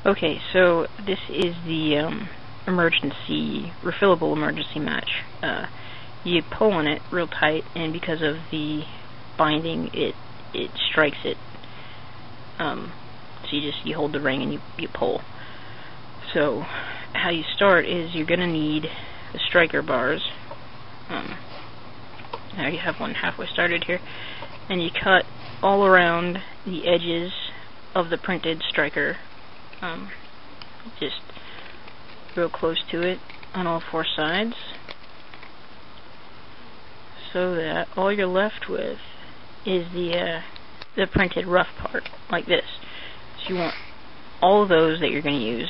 Okay, so this is the refillable emergency match. You pull on it real tight, and because of the binding, it strikes it. So you hold the ring and you pull. So how you start is you're gonna need the striker bars. Now you have one halfway started here, and you cut all around the edges of the printed striker. Just real close to it on all four sides, so that all you're left with is the printed rough part, like this. So you want all of those that you're going to use.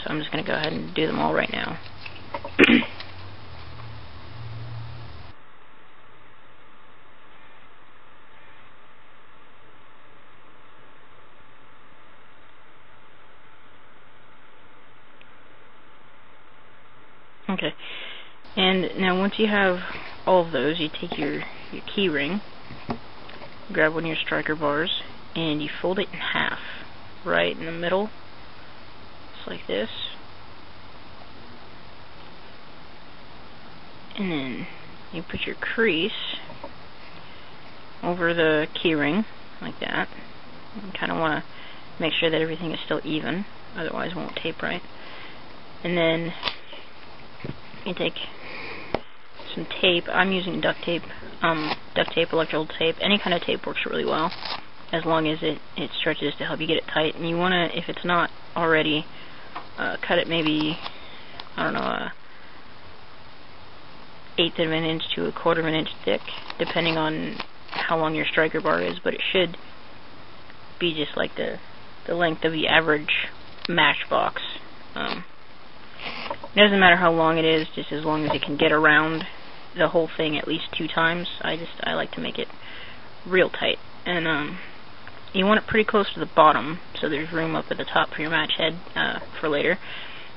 So I'm just going to go ahead and do them all right now. Okay, and now once you have all of those, you take your key ring, grab one of your striker bars, and you fold it in half, right in the middle, just like this. And then you put your crease over the key ring, like that. You kind of want to make sure that everything is still even, otherwise it won't tape right. And then you take some tape. I'm using duct tape, electrical tape. Any kind of tape works really well, as long as it stretches to help you get it tight. And you want to, if it's not already, cut it maybe, I don't know, 1/8 of an inch to 1/4 of an inch thick, depending on how long your striker bar is. But it should be just like the length of the average matchbox. It doesn't matter how long it is, just as long as it can get around the whole thing at least 2 times. I like to make it real tight. And you want it pretty close to the bottom, so there's room up at the top for your match head for later.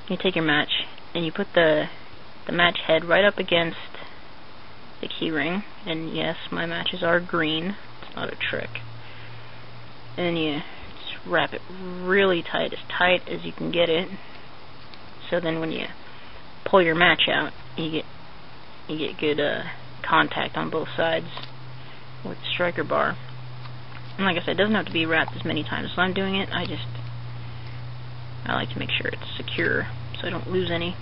You take your match and you put the match head right up against the key ring. And yes, my matches are green. It's not a trick. And then you just wrap it really tight as you can get it. So then when you pull your match out, you get good contact on both sides with the striker bar. And like I said, it doesn't have to be wrapped as many times as I'm doing it. I like to make sure it's secure so I don't lose any.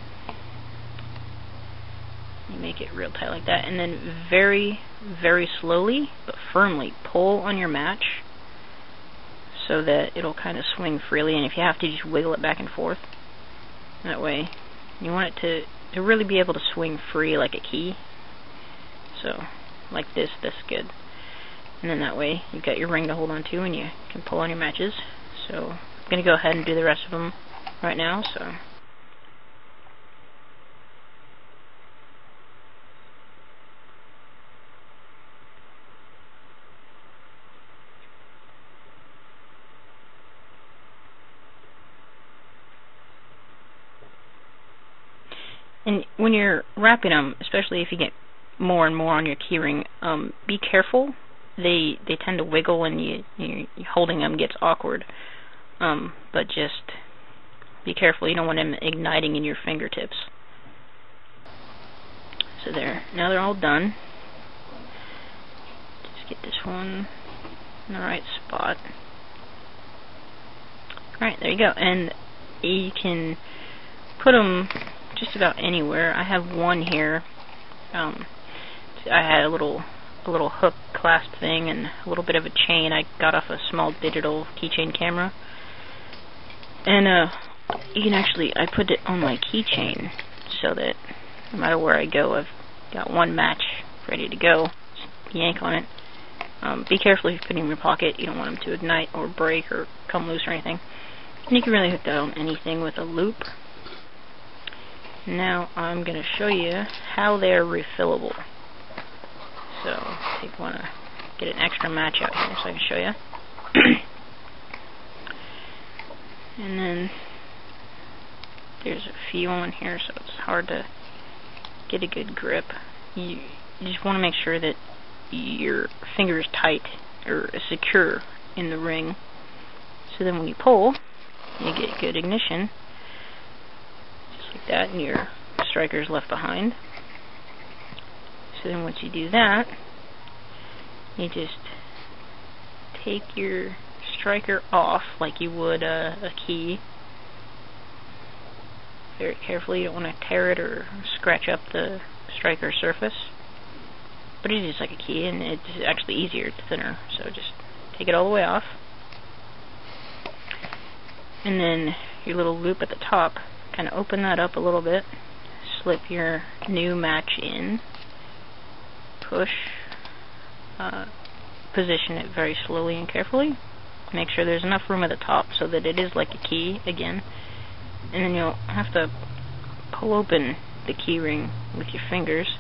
You make it real tight like that, and then very, very slowly but firmly pull on your match so that it'll kind of swing freely. And if you have to, just wiggle it back and forth. That way, you want it to really be able to swing free like a key. So, like this, that's good. And then that way, you've got your ring to hold on to, and you can pull on your matches. So, I'm going to go ahead and do the rest of them right now. So. And when you're wrapping them, especially if you get more and more on your keyring, be careful. They tend to wiggle, and you holding them gets awkward. But just be careful. You don't want them igniting in your fingertips. So there. Now they're all done. Just get this one in the right spot. Alright, there you go. And you can put them just about anywhere. I have one here. I had a little hook clasp thing and a little bit of a chain I got off a small digital keychain camera. And you can actually, I put it on my keychain so that no matter where I go, I've got one match ready to go. Just yank on it. Be careful if you put it in your pocket. You don't want them to ignite or break or come loose or anything. And you can really hook that on anything with a loop. Now I'm going to show you how they're refillable. So if you want to get an extra match out here so I can show you. And then there's a few on here, so it's hard to get a good grip. You just want to make sure that your finger is tight or secure in the ring. So then when you pull, you get good ignition, just like that, and your striker's left behind. So then once you do that, you just take your striker off like you would a key. Very carefully, you don't want to tear it or scratch up the striker surface. But it is like a key, and it's actually easier, it's thinner. So just take it all the way off. And then your little loop at the top, kind of open that up a little bit, slip your new match in, push, position it very slowly and carefully. Make sure there's enough room at the top so that it is like a key again. And then you'll have to pull open the key ring with your fingers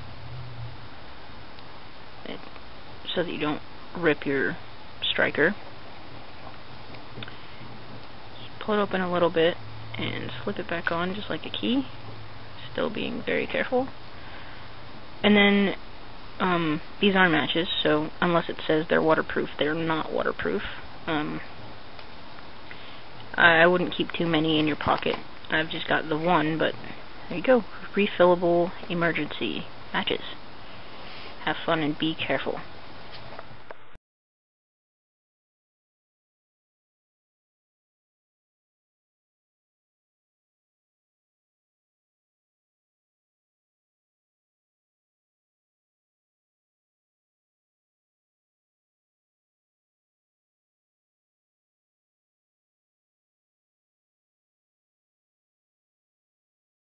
so that you don't rip your striker. Just pull it open a little bit and slip it back on just like a key, still being very careful. And then these are matches, so unless it says they're waterproof, they're not waterproof. I wouldn't keep too many in your pocket. I've just got the one, but there you go. Refillable emergency matches. Have fun and be careful.